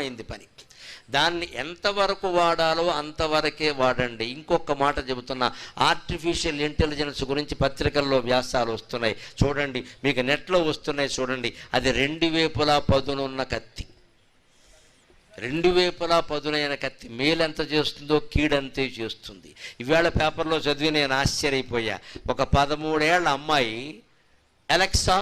అయింది పని. దాన్ని ఎంతవరకు వాడాలో అంతవరకే వాడండి. ఇంకొక మాట చెబుతున్నా, ఆర్టిఫిషియల్ ఇంటెలిజెన్స్ గురించి పత్రికల్లో వ్యాసాలు వస్తున్నాయి చూడండి, మీకు నెట్లో వస్తున్నాయి చూడండి. అది 2 వైపులా పదునున్న కత్తి, 2 వైపులా పదునైన కత్తి. మేలెంత చేస్తుందో కీడంతే చేస్తుంది. ఇవాళ పేపర్లో చదివి నేను ఆశ్చర్యపోయా. ఒక 13 ఏళ్ల అమ్మాయి, Alexa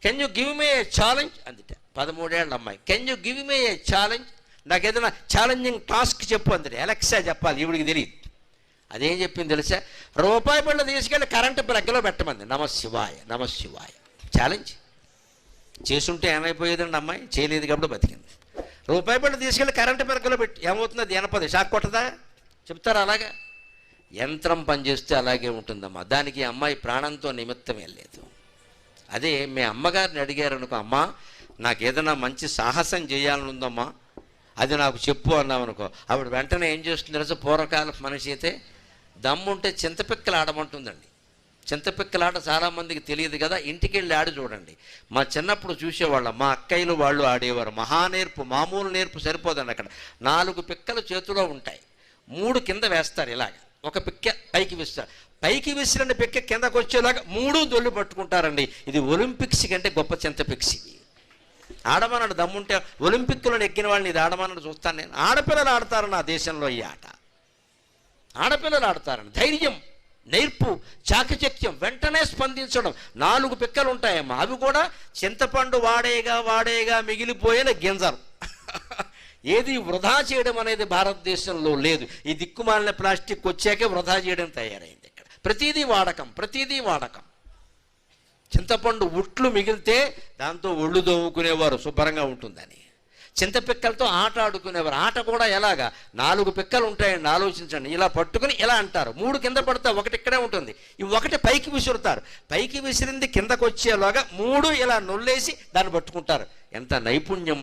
can you give me a challenge అందుట. 13 ఏళ్ల అమ్మాయి, can you give me a challenge, నాకు ఏదైనా ఛాలెంజింగ్ టాస్క్ చెప్పు అందుట. అలెక్సా చెప్పాలి, ఈవిడికి తెలియదు. అదేం చెప్పింది తెలుసా? రూపాయి బిళ్ళ తీసుకెళ్ళి కరెంటు ప్లగ్లో పెట్టమంది. నమశివాయ నమశివాయ. ఛాలెంజ్ చేసుంటే ఏమైపోయేదండి? అమ్మాయి చేయలేదు కాబట్టి బతికింది. రూపాయి బిళ్ళ తీసుకెళ్ళి కరెంటు ప్లగ్లో పెట్టి ఏమవుతుంది? అది ఎనపది షాక్ కొట్టదా? చెప్తారా అలాగా? యంత్రం పనిచేస్తే అలాగే ఉంటుందమ్మా. దానికి అమ్మాయి ప్రాణంతో నిమిత్తమే లేదు. అదే మీ అమ్మగారిని అడిగారు అనుకో, అమ్మా నాకు ఏదైనా మంచి సాహసం చేయాలని ఉందమ్మా, అది నాకు చెప్పు అన్నామనుకో, ఆవిడ వెంటనే ఏం చేస్తుంది తెలుసా? పూర్వకాలపు మనిషి అయితే దమ్ముంటే చింతపిక్కలు ఆడమంటుందండి. చింతపిక్కలాట చాలామందికి తెలియదు కదా, ఇంటికి వెళ్ళి ఆడి చూడండి. మా చిన్నప్పుడు చూసేవాళ్ళం, మా అక్కయ్యలు వాళ్ళు ఆడేవారు. మహానేర్పు, మామూలు నేర్పు సరిపోదండి. అక్కడ 4 పిక్కలు చేతిలో ఉంటాయి, 3 కింద వేస్తారు ఇలాగ, ఒక పిక్క పైకి విస్తారు. పైకి విసిరిన పిక్క కిందకు వచ్చేలాగా 3 దొల్లి పట్టుకుంటారండి. ఇది ఒలింపిక్స్ కంటే గొప్ప చింతపిక్స్. ఆడమన్నాడు దమ్ముంటే, ఒలింపిక్లో ఎక్కిన వాళ్ళని ఇది ఆడమన్నాడు చూస్తాను నేను. ఆడపిల్లలు ఆడతారు నా దేశంలో ఈ ఆట. ఆడపిల్లలు ఆడతారని ధైర్యం, నేర్పు, చాకచక్యం, వెంటనే స్పందించడం. 4 పిక్కలు ఉంటాయమ్మా, అవి కూడా చింతపండు వాడేగా మిగిలిపోయిన గింజలు. ఏది వృధా చేయడం అనేది భారతదేశంలో లేదు. ఈ దిక్కుమాలిన ప్లాస్టిక్ వచ్చాకే వృధా చేయడం తయారైంది. ఇక్కడ ప్రతిదీ వాడకం. చింతపండు ఉట్లు మిగిలితే దాంతో ఒళ్ళు దోముకునేవారు, శుభ్రంగా ఉంటుందని. చింతపిక్కలతో ఆట ఆడుకునేవారు. ఆట కూడా ఎలాగా? 4 పిక్కలు ఉంటాయండి, ఆలోచించండి. ఇలా పట్టుకుని ఇలా అంటారు, 3 కింద పడతా, 1 ఇక్కడే ఉంటుంది. ఈ 1 పైకి విసురుతారు. పైకి విసిరింది కిందకు వచ్చేలాగా 3 ఇలా నొల్లేసి దాన్ని పట్టుకుంటారు. ఎంత నైపుణ్యం!